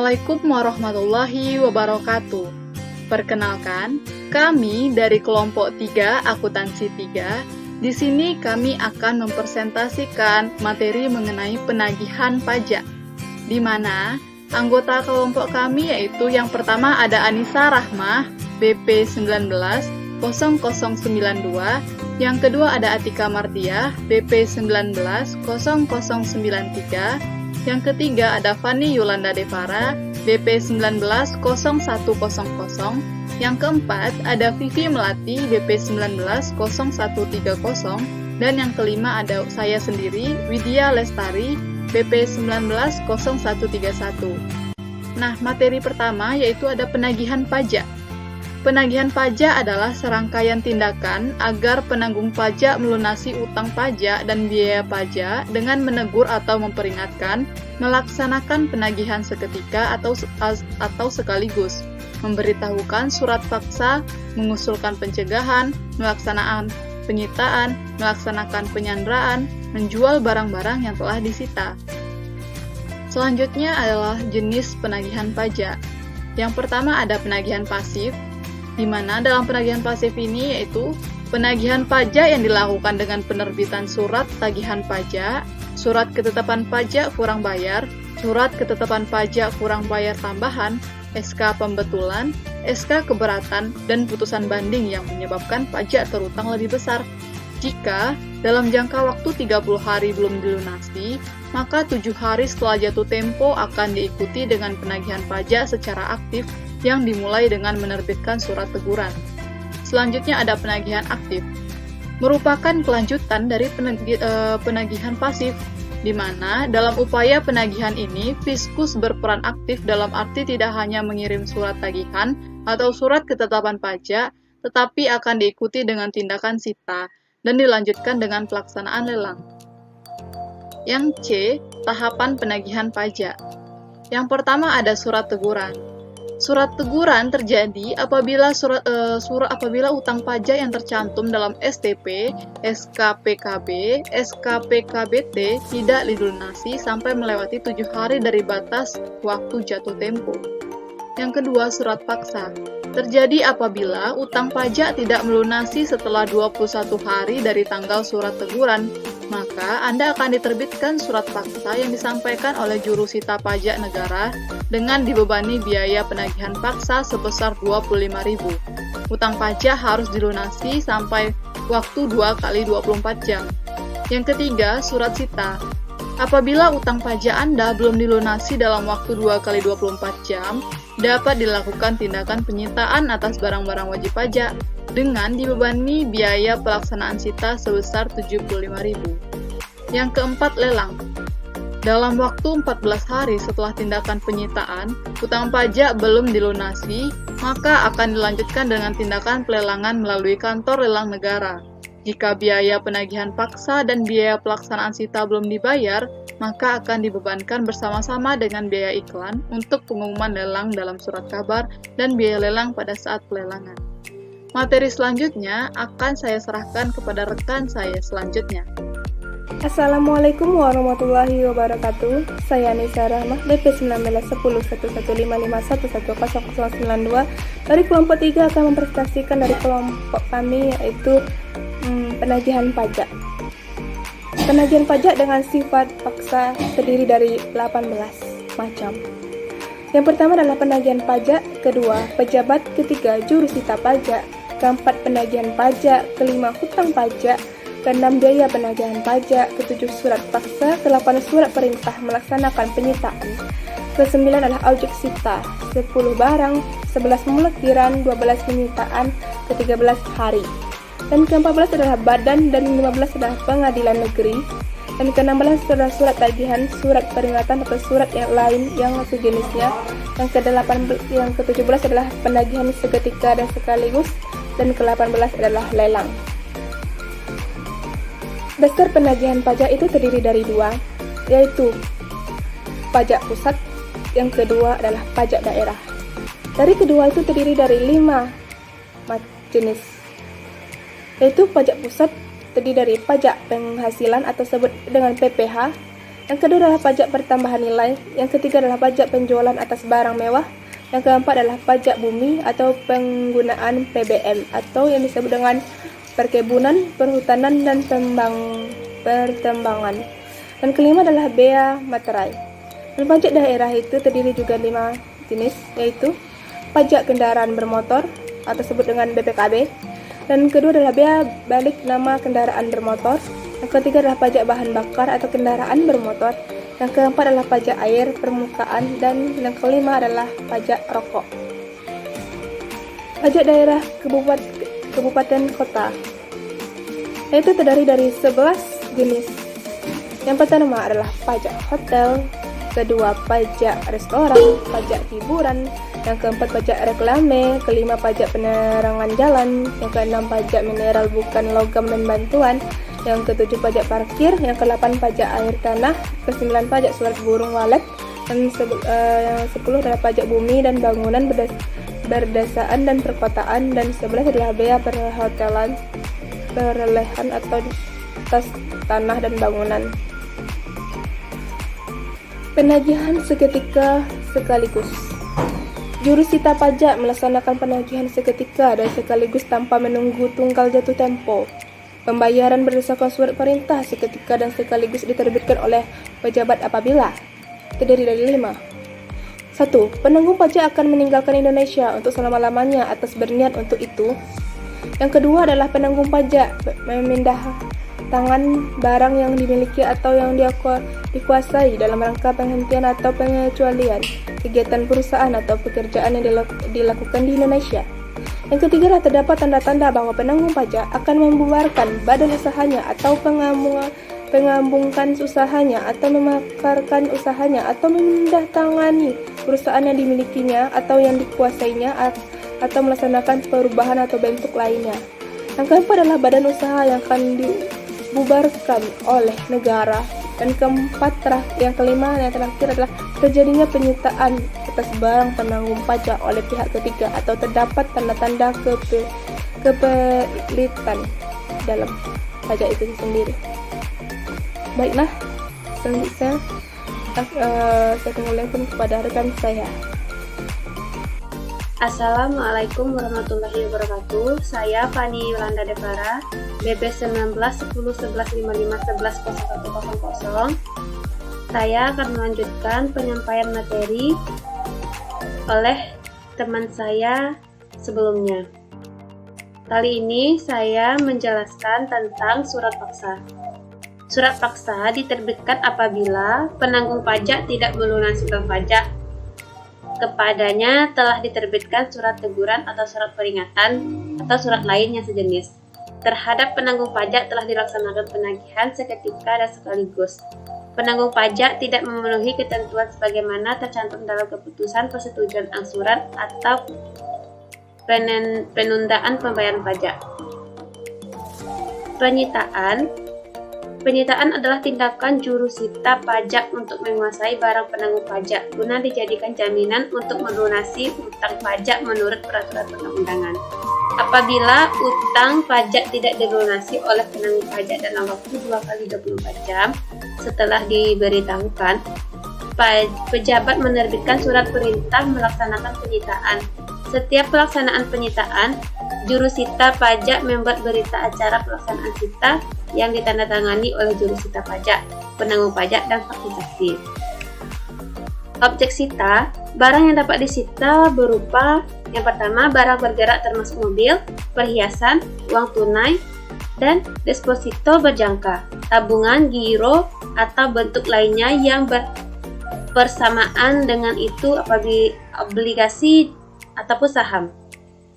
Assalamualaikum warahmatullahi wabarakatuh. Perkenalkan, kami dari kelompok 3 akuntansi 3. Di sini kami akan mempresentasikan materi mengenai penagihan pajak, di mana anggota kelompok kami yaitu yang pertama ada Anissa Rahmah, BP 190092, yang kedua ada Atika Mardiah, BP 190093, yang ketiga ada Fani Yolanda Devara, BP 190100, yang keempat ada Vivi Melati, BP 190130, dan yang kelima ada saya sendiri, Widya Lestari, BP 190131. Nah, materi pertama yaitu ada penagihan pajak. Penagihan pajak adalah serangkaian tindakan agar penanggung pajak melunasi utang pajak dan biaya pajak dengan menegur atau memperingatkan, melaksanakan penagihan seketika atau sekaligus, memberitahukan surat paksa, mengusulkan pencegahan, melaksanakan penyitaan, melaksanakan penyanderaan, menjual barang-barang yang telah disita. Selanjutnya adalah jenis penagihan pajak. Yang pertama ada penagihan pasif, di mana dalam penagihan pasif ini yaitu penagihan pajak yang dilakukan dengan penerbitan surat tagihan pajak, surat ketetapan pajak kurang bayar, surat ketetapan pajak kurang bayar tambahan, SK pembetulan, SK keberatan, dan putusan banding yang menyebabkan pajak terutang lebih besar. Jika dalam jangka waktu 30 hari belum dilunasi, maka 7 hari setelah jatuh tempo akan diikuti dengan penagihan pajak secara aktif yang dimulai dengan menerbitkan surat teguran. Selanjutnya ada penagihan aktif, merupakan kelanjutan dari penagihan pasif, di mana dalam upaya penagihan ini Fiskus berperan aktif dalam arti tidak hanya mengirim surat tagihan atau surat ketetapan pajak, tetapi akan diikuti dengan tindakan sita dan dilanjutkan dengan pelaksanaan lelang. Yang C, tahapan penagihan pajak. Yang pertama ada surat teguran. Surat teguran terjadi apabila apabila utang pajak yang tercantum dalam STP, SKPKB, SKPKBT tidak dilunasi sampai melewati 7 hari dari batas waktu jatuh tempo. Yang kedua, surat paksa. Terjadi apabila utang pajak tidak melunasi setelah 21 hari dari tanggal surat teguran, maka Anda akan diterbitkan surat paksa yang disampaikan oleh juru sita pajak negara dengan dibebani biaya penagihan paksa sebesar Rp25.000. Utang pajak harus dilunasi sampai waktu 2 kali 24 jam. Yang ketiga, surat sita. Apabila utang pajak Anda belum dilunasi dalam waktu 2 kali 24 jam, dapat dilakukan tindakan penyitaan atas barang-barang wajib pajak dengan dibebani biaya pelaksanaan sita sebesar Rp75.000. Yang keempat, lelang. Dalam waktu 14 hari setelah tindakan penyitaan, utang pajak belum dilunasi, maka akan dilanjutkan dengan tindakan pelelangan melalui kantor lelang negara. Jika biaya penagihan paksa dan biaya pelaksanaan sita belum dibayar, maka akan dibebankan bersama-sama dengan biaya iklan untuk pengumuman lelang dalam surat kabar dan biaya lelang pada saat pelelangan. Materi selanjutnya akan saya serahkan kepada rekan saya selanjutnya. Assalamualaikum warahmatullahi wabarakatuh. Saya Anissa Rahmah, BP 19101155110092 dari kelompok 3 akan mempresentasikan dari kelompok kami yaitu penagihan pajak. Penagihan pajak dengan sifat paksa terdiri dari 18 macam. Yang pertama adalah penagihan pajak, kedua pejabat, ketiga juru sita pajak, keempat penagihan pajak, kelima hutang pajak, keenam biaya penagihan pajak, ketujuh surat paksa, ke-8 surat perintah melaksanakan penyitaan, ke-9 adalah objek sita, 10 barang, 11 pemblokiran, 12 penyitaan, ke-13 hari, dan ke-14 adalah badan, dan 15 adalah pengadilan negeri, dan ke-16 adalah surat tagihan, surat peringatan atau surat yang lain yang sejenisnya, yang ke-17 adalah penagihan seketika dan sekaligus, dan ke-18 adalah lelang. Dasar penagihan pajak itu terdiri dari 2, yaitu pajak pusat, yang kedua adalah pajak daerah. Dari kedua itu terdiri dari 5 jenis, yaitu pajak pusat terdiri dari pajak penghasilan atau sebut dengan PPH, Yang kedua adalah pajak pertambahan nilai. Yang ketiga adalah pajak penjualan atas barang mewah. Yang keempat adalah pajak bumi atau penggunaan PBN atau yang disebut dengan perkebunan, perhutanan, dan pertambangan. Dan kelima adalah bea materai. Dan pajak daerah itu terdiri juga 5 jenis, yaitu pajak kendaraan bermotor atau disebut dengan BPKB. Dan kedua adalah bea balik nama kendaraan bermotor. Yang ketiga adalah pajak bahan bakar atau kendaraan bermotor. Yang keempat adalah pajak air permukaan, dan yang kelima adalah pajak rokok. Pajak daerah kabupaten kota yaitu terdiri dari 11 jenis. Yang pertama adalah pajak hotel, kedua pajak restoran, pajak hiburan, yang keempat pajak reklame, kelima pajak penerangan jalan, yang keenam pajak mineral bukan logam dan bantuan, yang ketujuh pajak parkir, yang kedelapan pajak air tanah, kesembilan pajak surat burung walet, dan yang 10 adalah pajak bumi dan bangunan berdesaan dan perkotaan, dan 11 adalah bea perhotelan, perlehan atau atas tanah dan bangunan. Penagihan seketika sekaligus. Jurusita pajak melaksanakan penagihan seketika dan sekaligus tanpa menunggu tunggal jatuh tempo. Pembayaran berdasarkan surat perintah seketika dan sekaligus diterbitkan oleh pejabat apabila terdiri dari 5. 1. Penanggung pajak akan meninggalkan Indonesia untuk selama-lamanya atas berniat untuk itu. Yang kedua adalah penanggung pajak memindah tangan barang yang dimiliki atau yang dikuasai dalam rangka penghentian atau pengecualian kegiatan perusahaan atau pekerjaan yang dilakukan di Indonesia. Yang ketiga adalah terdapat tanda-tanda bahwa penanggung pajak akan membubarkan badan usahanya atau pengambungkan usahanya atau memakarkan usahanya atau memindahtangani perusahaan yang dimilikinya atau yang dikuasainya atau melaksanakan perubahan atau bentuk lainnya. Yang keempat adalah badan usaha yang akan dibubarkan oleh negara. Dan yang kelima yang terakhir adalah terjadinya penyitaan atas barang penanggung pajak oleh pihak ketiga atau terdapat tanda-tanda kepelitan dalam pajak itu sendiri. Baiklah, selanjutnya saya kembalikan kepada rekan saya. Assalamualaikum warahmatullahi wabarakatuh. Saya Fani Yolanda Devara, BB 19 10 11 55 11 0100. Saya akan melanjutkan penyampaian materi oleh teman saya sebelumnya. Kali ini saya menjelaskan tentang surat paksa. Surat paksa diterbitkan apabila penanggung pajak tidak melunasi utang pajak. Kepadanya telah diterbitkan surat teguran atau surat peringatan atau surat lain yang sejenis. Terhadap penanggung pajak telah dilaksanakan penagihan seketika dan sekaligus. Penanggung pajak tidak memenuhi ketentuan sebagaimana tercantum dalam keputusan persetujuan angsuran atau penundaan pembayaran pajak. Penyitaan adalah tindakan jurusita pajak untuk menguasai barang penanggung pajak guna dijadikan jaminan untuk melunasi utang pajak menurut peraturan perundang-undangan. Apabila utang pajak tidak dilunasi oleh penanggung pajak dalam waktu 2x24 jam setelah diberitahukan, pejabat menerbitkan surat perintah melaksanakan penyitaan. Setiap pelaksanaan penyitaan, jurusita pajak membuat berita acara pelaksanaan sita yang ditandatangani oleh jurusita pajak, penanggung pajak, dan saksi-saksi. Objek sita, barang yang dapat disita berupa yang pertama, barang bergerak termasuk mobil, perhiasan, uang tunai, dan deposito berjangka, tabungan, giro, atau bentuk lainnya yang bersamaan dengan itu apabila obligasi ataupun saham.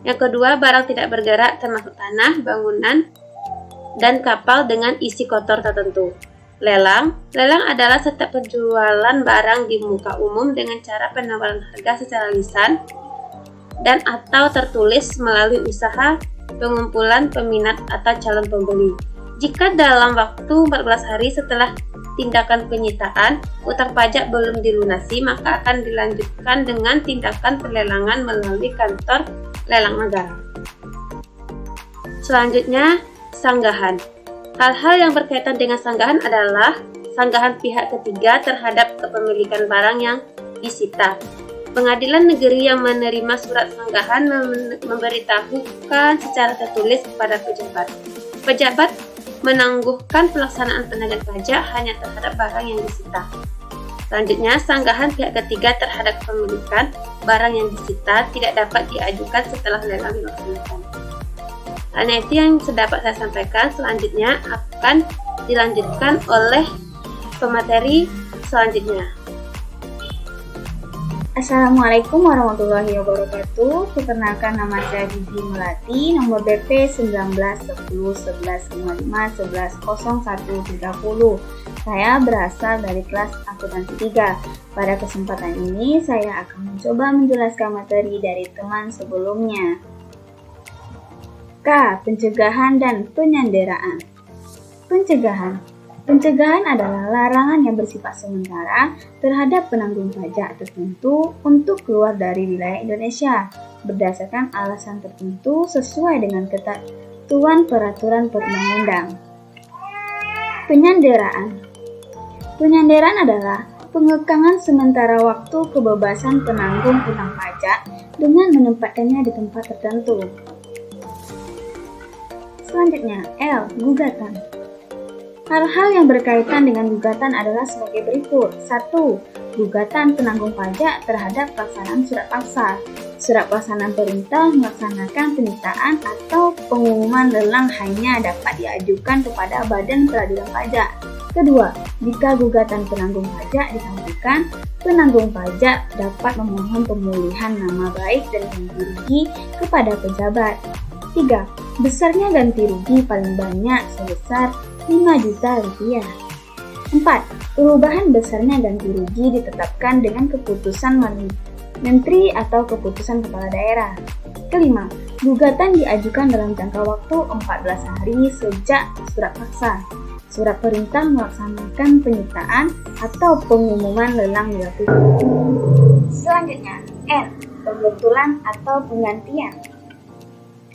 Yang kedua, barang tidak bergerak termasuk tanah, bangunan, dan kapal dengan isi kotor tertentu. Lelang adalah setiap penjualan barang di muka umum dengan cara penawaran harga secara lisan dan atau tertulis melalui usaha pengumpulan peminat atau calon pembeli. Jika dalam waktu 14 hari setelah tindakan penyitaan, utang pajak belum dilunasi, maka akan dilanjutkan dengan tindakan pelelangan melalui kantor lelang negara. Selanjutnya, sanggahan. Hal-hal yang berkaitan dengan sanggahan adalah sanggahan pihak ketiga terhadap kepemilikan barang yang disita. Pengadilan negeri yang menerima surat sanggahan memberitahukan secara tertulis kepada pejabat. Pejabat menangguhkan pelaksanaan penagihan pajak hanya terhadap barang yang disita. Selanjutnya, sanggahan pihak ketiga terhadap kepemilikan barang yang disita tidak dapat diajukan setelah lelang dilaksanakan. Hanya itu yang dapat saya sampaikan. Selanjutnya akan dilanjutkan oleh pemateri selanjutnya. Assalamualaikum warahmatullahi wabarakatuh. Perkenalkan, nama saya Gigi Melati, nomor BP 19111155110130. Saya berasal dari kelas akuntansi 3. Pada kesempatan ini saya akan mencoba menjelaskan materi dari teman sebelumnya. K. Pencegahan dan penyanderaan. Pencegahan adalah larangan yang bersifat sementara terhadap penanggung pajak tertentu untuk keluar dari wilayah Indonesia berdasarkan alasan tertentu sesuai dengan ketentuan peraturan perundang-undang. Penyanderaan adalah pengekangan sementara waktu kebebasan penanggung utang pajak dengan menempatkannya di tempat tertentu. Selanjutnya, L. Gugatan. Hal-hal yang berkaitan dengan gugatan adalah sebagai berikut. 1. Gugatan penanggung pajak terhadap pelaksanaan surat paksa. Surat pelaksanaan perintah melaksanakan penyitaan atau pengumuman lelang hanya dapat diajukan kepada Badan Peradilan Pajak. Kedua, jika gugatan penanggung pajak dikabulkan, penanggung pajak dapat memohon pemulihan nama baik dan ganti rugi kepada pejabat. 3. Besarnya ganti rugi paling banyak sebesar 5 juta rupiah. 4. Perubahan besarnya ganti rugi ditetapkan dengan keputusan menteri atau keputusan kepala daerah. Kelima, gugatan diajukan dalam jangka waktu 14 hari sejak surat paksa. Surat perintah melaksanakan penyitaan atau pengumuman lelang dilakukan. Selanjutnya, N. Pembetulan atau penggantian.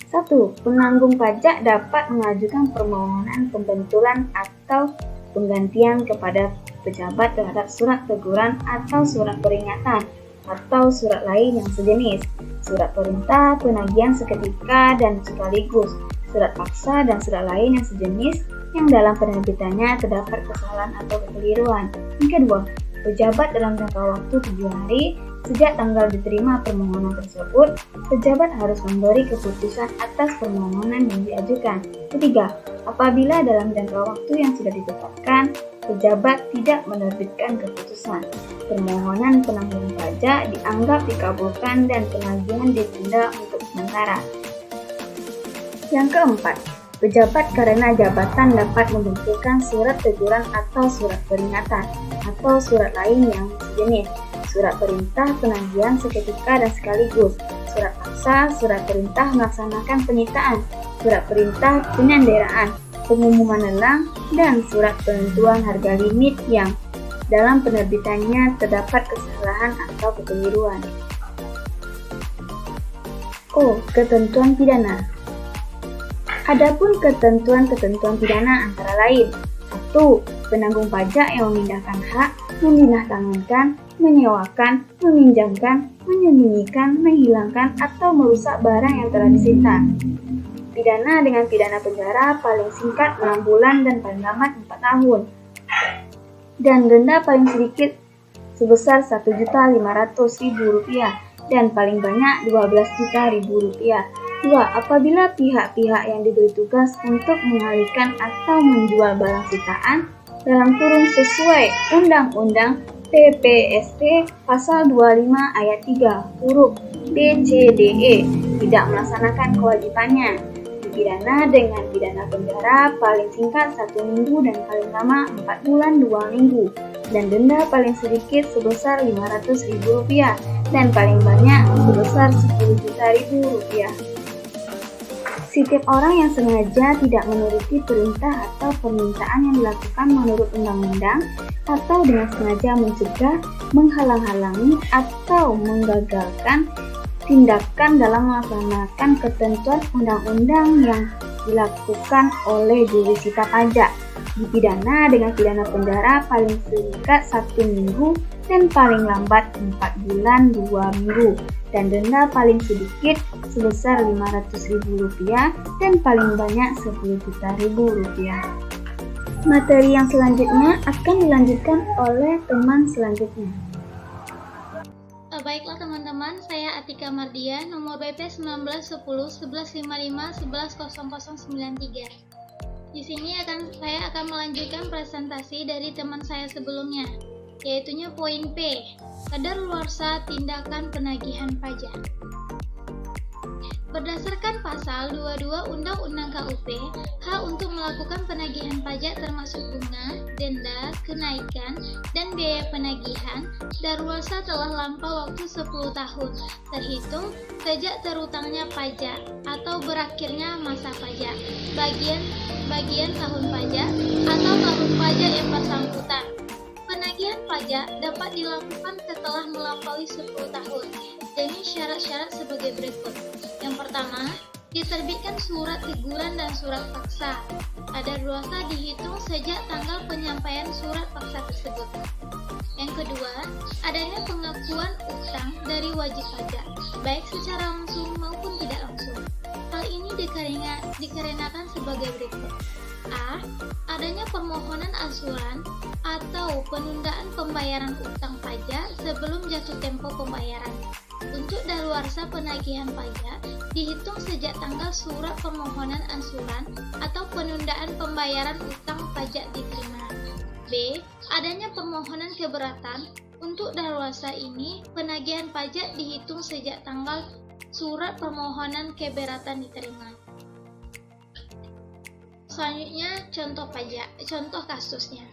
1. Penanggung pajak dapat mengajukan permohonan pembetulan atau penggantian kepada pejabat terhadap surat teguran atau surat peringatan atau surat lain yang sejenis, surat perintah penagihan seketika dan sekaligus, surat paksa dan surat lain yang sejenis yang dalam penerbitannya terdapat kesalahan atau kekeliruan. Yang kedua, pejabat dalam jangka waktu 7 hari sejak tanggal diterima permohonan tersebut, pejabat harus memberi keputusan atas permohonan yang diajukan. Ketiga, apabila dalam jangka waktu yang sudah ditetapkan, pejabat tidak menerbitkan keputusan, permohonan penanggung pajak dianggap dikabulkan dan penagihan ditunda untuk sementara. Yang keempat, pejabat karena jabatan dapat membentukkan surat teguran atau surat peringatan atau surat lain yang sejenis, surat perintah penagihan seketika dan sekaligus, surat paksa, surat perintah melaksanakan penyitaan, surat perintah penyanderaan, pengumuman lelang, dan surat penentuan harga limit yang dalam penerbitannya terdapat kesalahan atau kekeliruan. O. Ketentuan pidana. Adapun ketentuan-ketentuan pidana antara lain: 1. Penanggung pajak yang memindahkan hak, memindah-tangankan, menyewakan, meminjamkan, menyembunyikan, menghilangkan, atau merusak barang yang telah disita. Pidana dengan pidana penjara paling singkat 6 bulan dan paling lambat 4 tahun. Dan denda paling sedikit sebesar Rp1.500.000 dan paling banyak Rp12.000. 2. Apabila pihak-pihak yang diberi tugas untuk mengalihkan atau menjual barang sitaan dalam kurung sesuai Undang-Undang PPSP Pasal 25 Ayat 3 huruf B, C, D, E tidak melaksanakan kewajibannya, dipidana dengan pidana penjara paling singkat 1 minggu dan paling lama 4 bulan 2 minggu, dan denda paling sedikit sebesar Rp500.000 dan paling banyak sebesar Rp10.000.000. Setiap orang yang sengaja tidak menuruti perintah atau permintaan yang dilakukan menurut undang-undang atau dengan sengaja mencegah, menghalang-halangi, atau menggagalkan tindakan dalam melaksanakan ketentuan undang-undang yang dilakukan oleh juru sita pajak, dipidana dengan pidana penjara paling singkat 1 minggu dan paling lambat 4 bulan 2 minggu, dan denda paling sedikit sebesar Rp500.000 dan paling banyak Rp10.000.000. Materi yang selanjutnya akan dilanjutkan oleh teman selanjutnya. Baiklah teman-teman, saya Atika Mardia, nomor BP 1910 1155 110093. Di sini saya akan melanjutkan presentasi dari teman saya sebelumnya, yaitunya poin P, kadaluarsa tindakan penagihan pajak. Berdasarkan pasal 22 Undang-Undang KUP, hak untuk melakukan penagihan pajak termasuk bunga, denda, kenaikan, dan biaya penagihan daluarsa telah lampau waktu 10 tahun, terhitung sejak terutangnya pajak atau berakhirnya masa pajak, bagian tahun pajak, atau tahun pajak yang bersangkutan. Penagihan pajak dapat dilakukan setelah melampaui 10 tahun dengan syarat-syarat sebagai berikut. Yang pertama, diterbitkan surat teguran dan surat paksa. Kadaluarsa dihitung sejak tanggal penyampaian surat paksa tersebut. Yang kedua, adanya pengakuan utang dari wajib pajak, baik secara langsung maupun tidak langsung. Hal ini dikarenakan sebagai berikut. A. Adanya permohonan ansuran atau penundaan pembayaran utang pajak sebelum jatuh tempo pembayaran. Untuk daluarsa penagihan pajak dihitung sejak tanggal surat permohonan ansuran atau penundaan pembayaran utang pajak diterima. B. Adanya permohonan keberatan. Untuk daluarsa ini, penagihan pajak dihitung sejak tanggal surat permohonan keberatan diterima. Selanjutnya contoh kasusnya.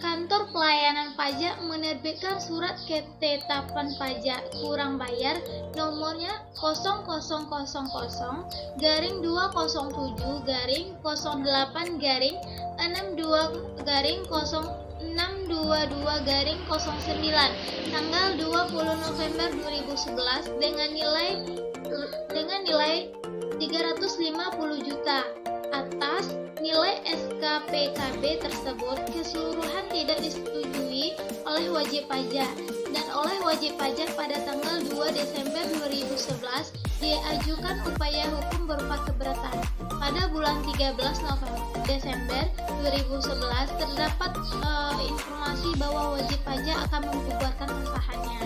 Kantor pelayanan pajak menerbitkan surat ketetapan pajak kurang bayar nomornya 0000-20-62-0622-09 tanggal 20 November 2011 dengan nilai 350 juta. Atas nilai SKPKB tersebut keseluruhan tidak disetujui oleh wajib pajak dan oleh wajib pajak pada tanggal 2 Desember 2011 diajukan upaya hukum berupa keberatan. Pada bulan 13 Desember 2011 terdapat informasi bahwa wajib pajak akan membubarkan usahanya.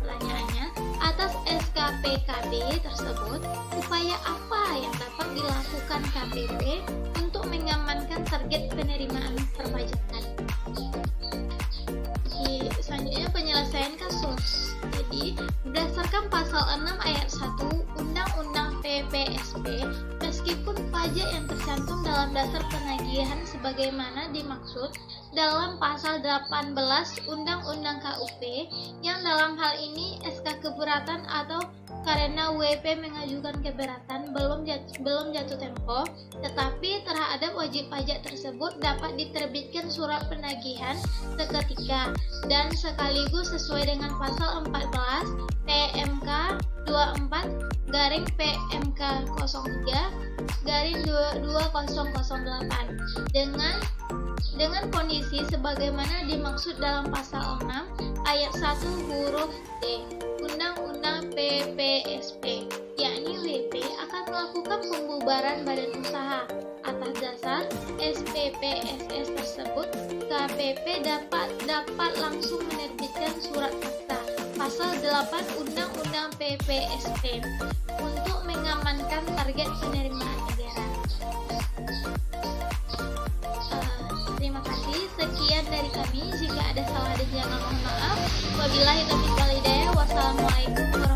Pertanyaannya, atas SKPKB tersebut, upaya apa yang dapat dilakukan KPP untuk mengamankan target penerimaan perpajakan? Selanjutnya penyelesaian kasus. Jadi, berdasarkan pasal 6 ayat 1 Undang-Undang PPSP, meskipun pajak yang tercantum dalam dasar penagihan sebagaimana dimaksud dalam pasal 18 Undang-Undang KUP, yang dalam hal ini SK keberatan atau karena WP mengajukan keberatan belum jatuh tempo, tetapi terhadap wajib pajak tersebut dapat diterbitkan surat penagihan seketika dan sekaligus sesuai dengan pasal 14 PMK 24/PMK 03/2008 dengan kondisi sebagaimana dimaksud dalam pasal 6 ayat 1 huruf D Undang-Undang PPSP, yakni WP akan melakukan pembubaran badan usaha. Atas dasar SPPSS tersebut, KPP dapat langsung menerbitkan surat fakta pasal 8 Undang-Undang PPSP untuk mengamankan target penerimaan negara. Terima kasih, sekian dari kami. Jika ada salah dan jangan mohon maaf. Wabillahi taufiq wal hidayah. Wassalamualaikum warahmatullahi wabarakatuh.